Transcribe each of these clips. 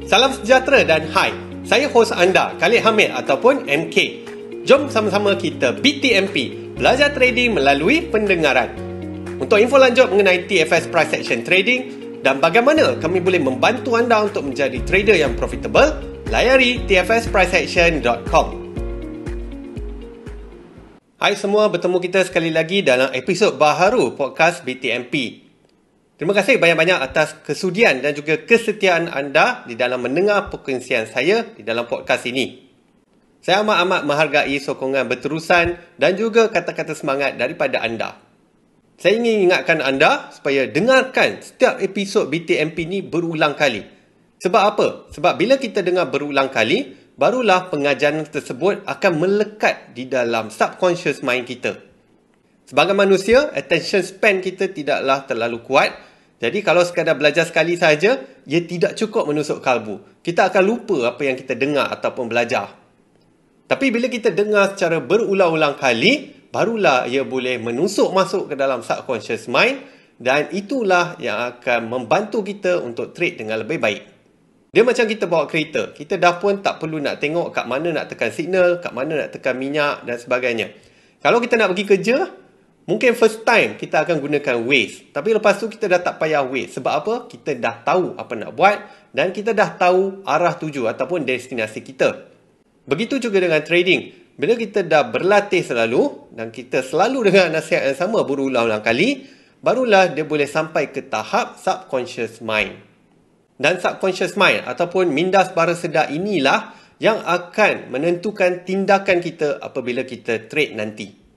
Salam sejahtera dan hai. Saya hos anda, Khalid Hamid ataupun MK. Jom sama-sama kita BTMP, belajar trading melalui pendengaran. Untuk info lanjut mengenai TFS Price Action Trading dan bagaimana kami boleh membantu anda untuk menjadi trader yang profitable, layari tfspriceaction.com. Hai semua, bertemu kita sekali lagi dalam episod baharu podcast BTMP. Terima kasih banyak-banyak atas kesudian dan juga kesetiaan anda di dalam mendengar perkongsian saya di dalam podcast ini. Saya amat-amat menghargai sokongan berterusan dan juga kata-kata semangat daripada anda. Saya ingin ingatkan anda supaya dengarkan setiap episod BTMP ini berulang kali. Sebab apa? Sebab bila kita dengar berulang kali, barulah pengajaran tersebut akan melekat di dalam subconscious mind kita. Sebagai manusia, attention span kita tidaklah terlalu kuat. Jadi kalau sekadar belajar sekali saja, ia tidak cukup menusuk kalbu. Kita akan lupa apa yang kita dengar ataupun belajar. Tapi bila kita dengar secara berulang-ulang kali, barulah ia boleh menusuk masuk ke dalam subconscious mind dan itulah yang akan membantu kita untuk trade dengan lebih baik. Dia macam kita bawa kereta. Kita dah pun tak perlu nak tengok kat mana nak tekan signal, kat mana nak tekan minyak dan sebagainya. Kalau kita nak pergi kerja, mungkin first time kita akan gunakan Waze. Tapi lepas tu kita dah tak payah Waze. Sebab apa? Kita dah tahu apa nak buat dan kita dah tahu arah tuju ataupun destinasi kita. Begitu juga dengan trading. Bila kita dah berlatih selalu dan kita selalu dengan nasihat yang sama berulang-ulang kali, barulah dia boleh sampai ke tahap subconscious mind. Dan subconscious mind ataupun minda sebara sedar inilah yang akan menentukan tindakan kita apabila kita trade nanti.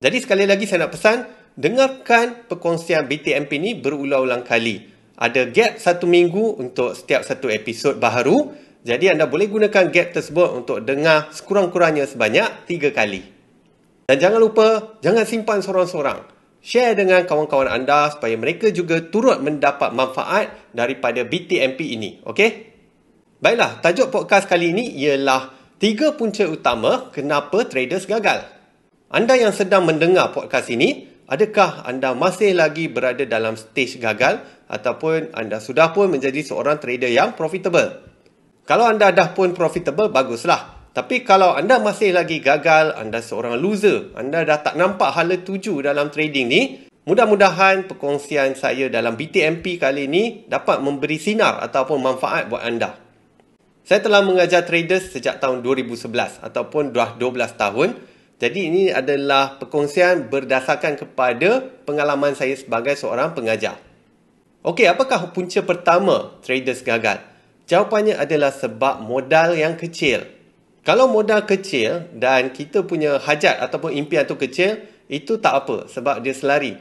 Jadi sekali lagi saya nak pesan, dengarkan perkongsian BTMP ni berulang-ulang kali. Ada gap 1 minggu untuk setiap satu episod baharu. Jadi anda boleh gunakan gap tersebut untuk dengar sekurang-kurangnya sebanyak 3 kali. Dan jangan lupa, jangan simpan sorang-sorang. Share dengan kawan-kawan anda supaya mereka juga turut mendapat manfaat daripada BTMP ini. Okey? Baiklah, tajuk podcast kali ini ialah 3 punca utama kenapa traders gagal. Anda yang sedang mendengar podcast ini, adakah anda masih lagi berada dalam stage gagal ataupun anda sudah pun menjadi seorang trader yang profitable? Kalau anda dah pun profitable, baguslah. Tapi kalau anda masih lagi gagal, anda seorang loser, anda dah tak nampak hala tuju dalam trading ni, mudah-mudahan perkongsian saya dalam BTMP kali ini dapat memberi sinar ataupun manfaat buat anda. Saya telah mengajar traders sejak tahun 2011 ataupun dah 12 tahun. Jadi ini adalah perkongsian berdasarkan kepada pengalaman saya sebagai seorang pengajar. Okey, apakah punca pertama traders gagal? Jawapannya adalah sebab modal yang kecil. Kalau modal kecil dan kita punya hajat ataupun impian tu kecil, itu tak apa sebab dia selari.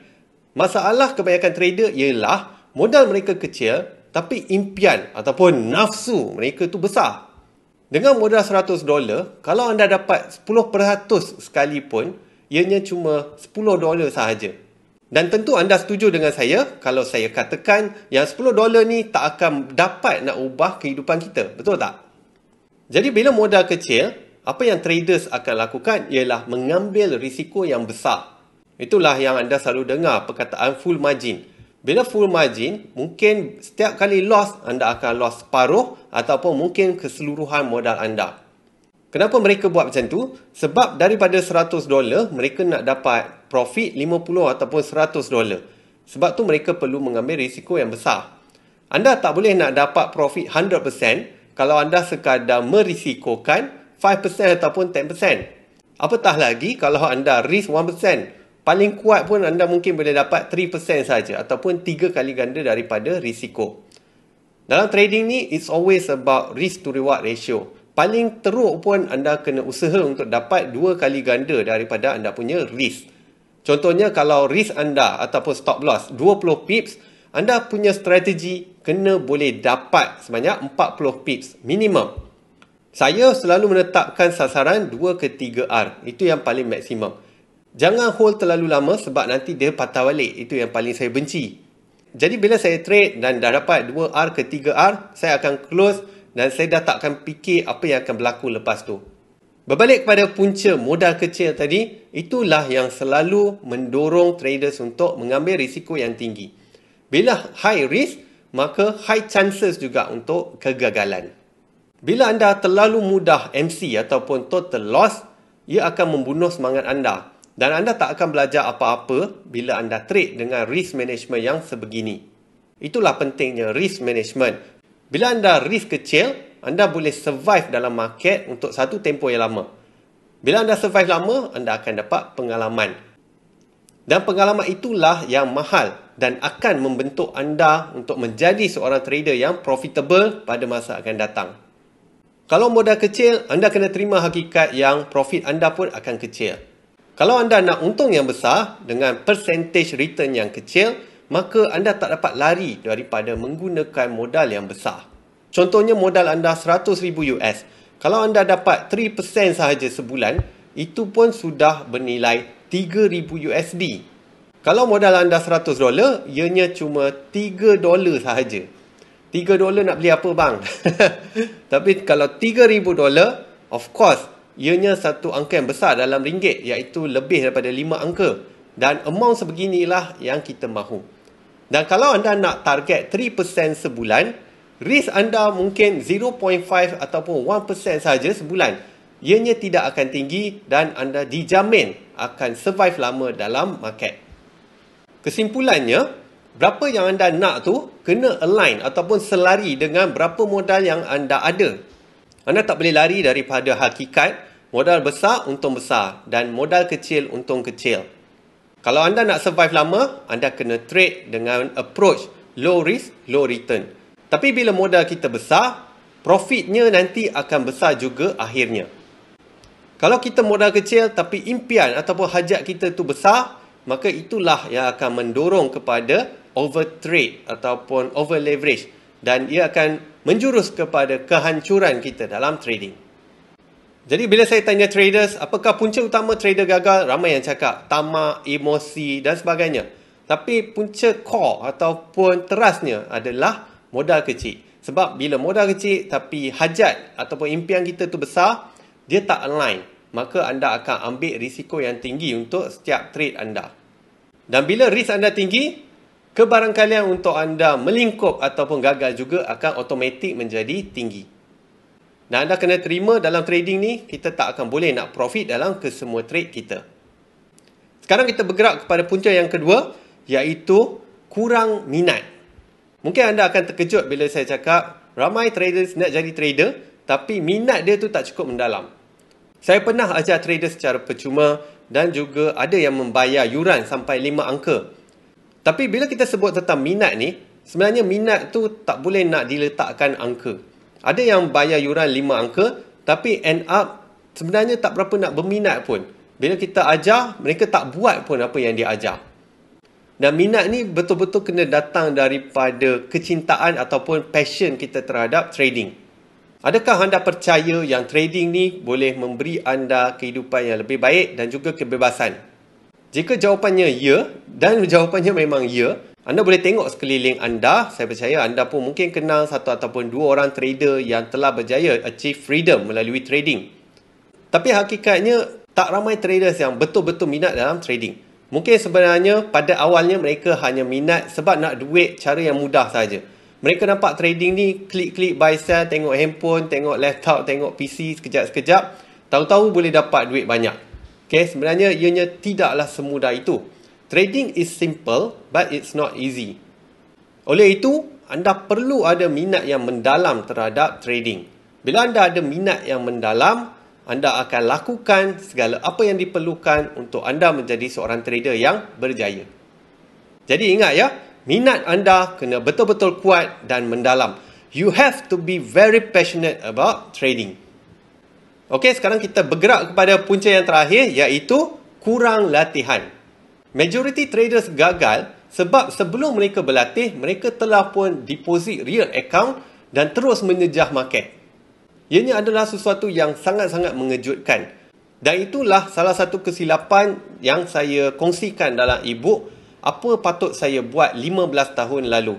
Masalah kebanyakan trader ialah modal mereka kecil tapi impian ataupun nafsu mereka tu besar. Dengan modal $100, kalau anda dapat 10% sekalipun, ianya cuma $10 sahaja. Dan tentu anda setuju dengan saya kalau saya katakan yang $10 ni tak akan dapat nak ubah kehidupan kita. Betul tak? Jadi bila modal kecil, apa yang traders akan lakukan ialah mengambil risiko yang besar. Itulah yang anda selalu dengar perkataan full margin. Bila full margin, mungkin setiap kali loss, anda akan loss separuh ataupun mungkin keseluruhan modal anda. Kenapa mereka buat macam tu? Sebab daripada $100, mereka nak dapat profit 50 ataupun $100. Sebab tu mereka perlu mengambil risiko yang besar. Anda tak boleh nak dapat profit 100% kalau anda sekadar merisikokan 5% ataupun 10%. Apatah lagi kalau anda risk 1%. Paling kuat pun anda mungkin boleh dapat 3% saja ataupun 3 kali ganda daripada risiko. Dalam trading ni, it's always about risk to reward ratio. Paling teruk pun anda kena usaha untuk dapat 2 kali ganda daripada anda punya risk. Contohnya kalau risk anda ataupun stop loss 20 pips, anda punya strategi kena boleh dapat sebanyak 40 pips minimum. Saya selalu menetapkan sasaran 2 ke 3 R. Itu yang paling maksimum. Jangan hold terlalu lama sebab nanti dia patah balik. Itu yang paling saya benci. Jadi bila saya trade dan dah dapat 2R ke 3R, saya akan close dan saya dah tak akan fikir apa yang akan berlaku lepas tu. Berbalik kepada punca modal kecil tadi, itulah yang selalu mendorong traders untuk mengambil risiko yang tinggi. Bila high risk, maka high chances juga untuk kegagalan. Bila anda terlalu mudah MC ataupun total loss, ia akan membunuh semangat anda dan anda tak akan belajar apa-apa bila anda trade dengan risk management yang sebegini. Itulah pentingnya risk management. Bila anda risk kecil, anda boleh survive dalam market untuk satu tempoh yang lama. Bila anda survive lama, anda akan dapat pengalaman. Dan pengalaman itulah yang mahal dan akan membentuk anda untuk menjadi seorang trader yang profitable pada masa akan datang. Kalau modal kecil, anda kena terima hakikat yang profit anda pun akan kecil. Kalau anda nak untung yang besar dengan percentage return yang kecil, maka anda tak dapat lari daripada menggunakan modal yang besar. Contohnya modal anda $100,000 US. Kalau anda dapat 3% sahaja sebulan, itu pun sudah bernilai $3,000 USD. Kalau modal anda $100, ianya cuma $3 sahaja. $3 nak beli apa bang? Tapi kalau $3,000, of course, ianya satu angka yang besar dalam ringgit, iaitu lebih daripada 5 angka. Dan amount sebeginilah yang kita mahu. Dan kalau anda nak target 3% sebulan, risk anda mungkin 0.5 ataupun 1% saja sebulan. Ianya tidak akan tinggi dan anda dijamin akan survive lama dalam market. Kesimpulannya, berapa yang anda nak tu kena align ataupun selari dengan berapa modal yang anda ada. Anda tak boleh lari daripada hakikat modal besar untung besar dan modal kecil untung kecil. Kalau anda nak survive lama, anda kena trade dengan approach low risk, low return. Tapi bila modal kita besar, profitnya nanti akan besar juga akhirnya. Kalau kita modal kecil tapi impian ataupun hajat kita tu besar, maka itulah yang akan mendorong kepada over trade ataupun over leverage dan ia akan menjurus kepada kehancuran kita dalam trading. Jadi bila saya tanya traders, apakah punca utama trader gagal? Ramai yang cakap tamak, emosi dan sebagainya. Tapi punca core ataupun terasnya adalah modal kecil. Sebab bila modal kecil tapi hajat ataupun impian kita tu besar, dia tak align. Maka anda akan ambil risiko yang tinggi untuk setiap trade anda. Dan bila risk anda tinggi, kebarangkalian untuk anda melingkup ataupun gagal juga akan automatik menjadi tinggi. Dan anda kena terima dalam trading ni, kita tak akan boleh nak profit dalam kesemua trade kita. Sekarang kita bergerak kepada punca yang kedua, iaitu kurang minat. Mungkin anda akan terkejut bila saya cakap, ramai traders nak jadi trader, tapi minat dia tu tak cukup mendalam. Saya pernah ajar trader secara percuma dan juga ada yang membayar yuran sampai 5 angka. Tapi bila kita sebut tentang minat ni, sebenarnya minat tu tak boleh nak diletakkan angka. Ada yang bayar yuran 5 angka, tapi end up sebenarnya tak berapa nak berminat pun. Bila kita ajar, mereka tak buat pun apa yang dia ajar. Dan minat ni betul-betul kena datang daripada kecintaan ataupun passion kita terhadap trading. Adakah anda percaya yang trading ni boleh memberi anda kehidupan yang lebih baik dan juga kebebasan? Jika jawapannya ya, dan jawapannya memang ya, anda boleh tengok sekeliling anda. Saya percaya anda pun mungkin kenal satu ataupun dua orang trader yang telah berjaya achieve freedom melalui trading. Tapi hakikatnya, tak ramai traders yang betul-betul minat dalam trading. Mungkin sebenarnya pada awalnya mereka hanya minat sebab nak duit cara yang mudah saja. Mereka nampak trading ni, klik-klik buy sell, tengok handphone, tengok laptop, tengok PC sekejap-sekejap. Tahu-tahu boleh dapat duit banyak. Okay, sebenarnya ianya tidaklah semudah itu. Trading is simple, but it's not easy. Oleh itu, anda perlu ada minat yang mendalam terhadap trading. Bila anda ada minat yang mendalam, anda akan lakukan segala apa yang diperlukan untuk anda menjadi seorang trader yang berjaya. Jadi ingat ya, minat anda kena betul-betul kuat dan mendalam. You have to be very passionate about trading. Okey, sekarang kita bergerak kepada punca yang terakhir, iaitu kurang latihan. Majority traders gagal sebab sebelum mereka berlatih, mereka telah pun deposit real account dan terus menjejah market. Ianya adalah sesuatu yang sangat-sangat mengejutkan. Dan itulah salah satu kesilapan yang saya kongsikan dalam e-book Apa Patut Saya Buat 15 Tahun Lalu.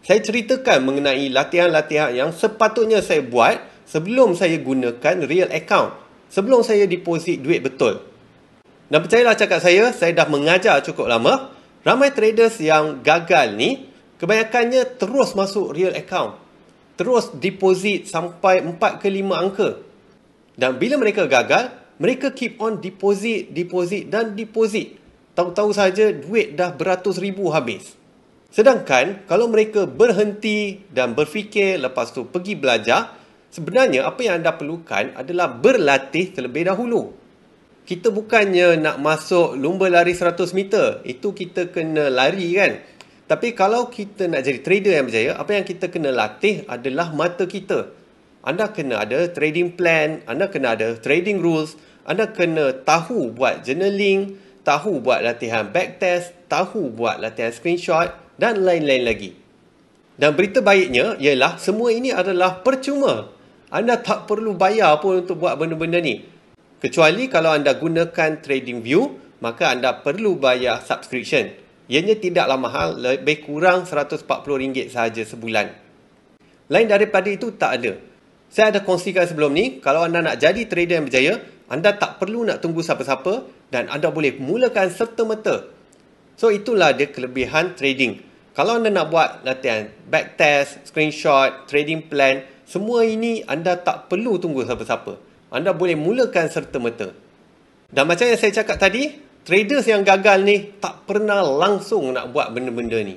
Saya ceritakan mengenai latihan-latihan yang sepatutnya saya buat sebelum saya gunakan real account. Sebelum saya deposit duit betul. Dan percayalah cakap saya dah mengajar cukup lama. Ramai traders yang gagal ni, kebanyakannya terus masuk real account. terus deposit sampai 4 ke 5 angka. Dan bila mereka gagal, mereka keep on deposit dan deposit. Tahu-tahu saja duit dah beratus ribu habis. Sedangkan kalau mereka berhenti dan berfikir lepas tu pergi belajar, sebenarnya apa yang anda perlukan adalah berlatih terlebih dahulu. Kita bukannya nak masuk lumba lari 100 meter. Itu kita kena lari kan. Tapi kalau kita nak jadi trader yang berjaya, apa yang kita kena latih adalah mata kita. Anda kena ada trading plan, anda kena ada trading rules, anda kena tahu buat journaling, tahu buat latihan backtest, tahu buat latihan screenshot dan lain-lain lagi. Dan berita baiknya ialah semua ini adalah percuma. Anda tak perlu bayar pun untuk buat benda-benda ni. Kecuali kalau anda gunakan TradingView, maka anda perlu bayar subscription. Ianya tidaklah mahal, lebih kurang RM140 sahaja sebulan. Lain daripada itu tak ada. Saya ada kongsikan sebelum ni, kalau anda nak jadi trader yang berjaya, anda tak perlu nak tunggu siapa-siapa dan anda boleh mulakan serta-merta. So itulah dia kelebihan trading. Kalau anda nak buat latihan backtest, screenshot, trading plan, semua ini anda tak perlu tunggu siapa-siapa. Anda boleh mulakan serta-merta. Dan macam yang saya cakap tadi, traders yang gagal ni tak pernah langsung nak buat benda-benda ni.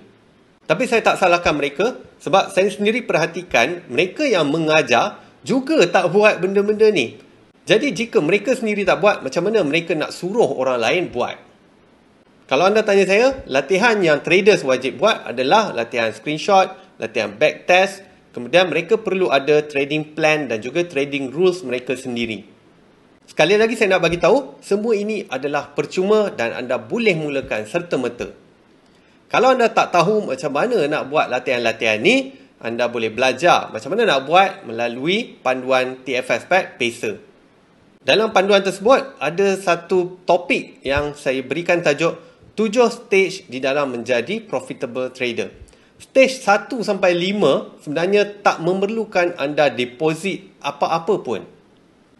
Tapi saya tak salahkan mereka sebab saya sendiri perhatikan mereka yang mengajar juga tak buat benda-benda ni. Jadi jika mereka sendiri tak buat, macam mana mereka nak suruh orang lain buat? Kalau anda tanya saya, latihan yang traders wajib buat adalah latihan screenshot, latihan backtest. Kemudian mereka perlu ada trading plan dan juga trading rules mereka sendiri. Sekali lagi saya nak bagi tahu, semua ini adalah percuma dan anda boleh mulakan serta-merta. Kalau anda tak tahu macam mana nak buat latihan-latihan ni, anda boleh belajar macam mana nak buat melalui panduan TFS Pack Pacer. Dalam panduan tersebut, ada satu topik yang saya berikan tajuk 7 stage di dalam menjadi profitable trader. Stage 1 sampai 5 sebenarnya tak memerlukan anda deposit apa-apa pun.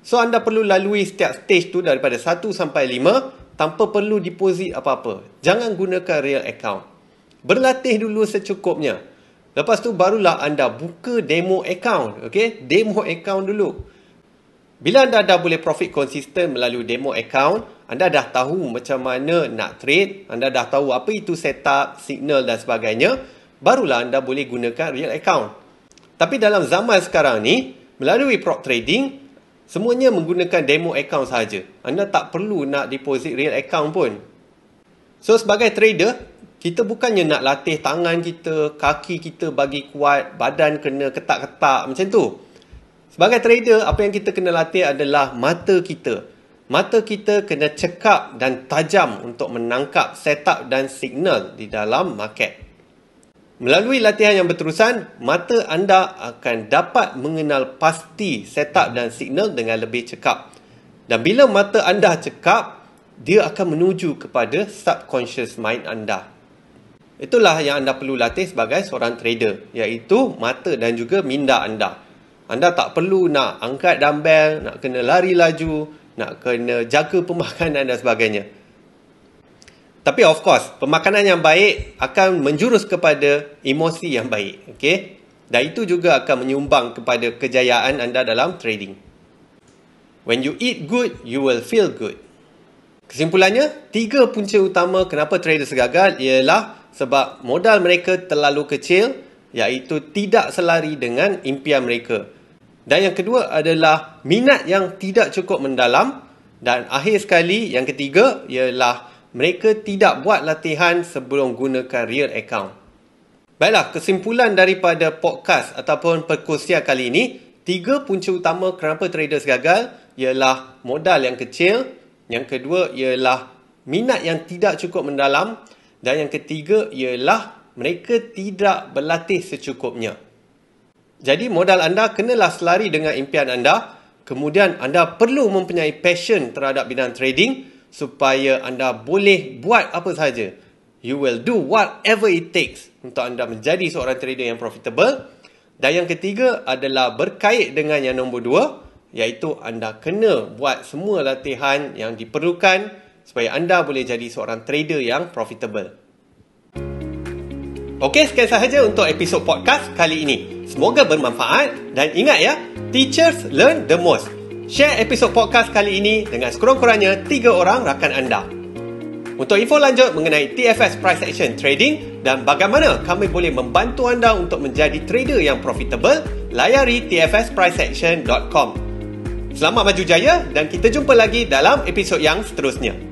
So anda perlu lalui setiap stage tu daripada 1 sampai 5 tanpa perlu deposit apa-apa. Jangan gunakan real account. Berlatih dulu secukupnya. Lepas tu barulah anda buka demo account. Okay? Demo account dulu. Bila anda dah boleh profit konsisten melalui demo account, anda dah tahu macam mana nak trade, anda dah tahu apa itu setup, signal dan sebagainya, barulah anda boleh gunakan real account. Tapi dalam zaman sekarang ni, melalui prop trading, semuanya menggunakan demo account sahaja. Anda tak perlu nak deposit real account pun. So sebagai trader, kita bukannya nak latih tangan kita, kaki kita bagi kuat, badan kena ketak-ketak macam tu. Sebagai trader, apa yang kita kena latih adalah mata kita. Mata kita kena cekap dan tajam untuk menangkap setup dan signal di dalam market. Melalui latihan yang berterusan, mata anda akan dapat mengenal pasti setup dan signal dengan lebih cekap. Dan bila mata anda cekap, dia akan menuju kepada subconscious mind anda. Itulah yang anda perlu latih sebagai seorang trader, iaitu mata dan juga minda anda. Anda tak perlu nak angkat dumbbell, nak kena lari laju, nak kena jaga pemakanan dan sebagainya. Tapi of course, pemakanan yang baik akan menjurus kepada emosi yang baik. Okay? Dan itu juga akan menyumbang kepada kejayaan anda dalam trading. When you eat good, you will feel good. Kesimpulannya, 3 punca utama kenapa traders gagal ialah sebab modal mereka terlalu kecil, iaitu tidak selari dengan impian mereka. Dan yang kedua adalah minat yang tidak cukup mendalam. Dan akhir sekali, yang ketiga ialah mereka tidak buat latihan sebelum gunakan real account. Baiklah, kesimpulan daripada podcast ataupun perkongsian kali ini, 3 punca utama kenapa traders gagal ialah modal yang kecil, yang kedua ialah minat yang tidak cukup mendalam, dan yang ketiga ialah mereka tidak berlatih secukupnya. Jadi modal anda kenalah selari dengan impian anda, kemudian anda perlu mempunyai passion terhadap bidang trading, supaya anda boleh buat apa sahaja. You will do whatever it takes untuk anda menjadi seorang trader yang profitable. Dan yang ketiga adalah berkait dengan yang nombor 2, iaitu anda kena buat semua latihan yang diperlukan supaya anda boleh jadi seorang trader yang profitable. Okey, sekian sahaja untuk episod podcast kali ini. Semoga bermanfaat dan ingat ya, teachers learn the most. Share episod podcast kali ini dengan sekurang-kurangnya 3 orang rakan anda. Untuk info lanjut mengenai TFS Price Action Trading dan bagaimana kami boleh membantu anda untuk menjadi trader yang profitable, layari tfspriceaction.com. Selamat maju jaya dan kita jumpa lagi dalam episod yang seterusnya.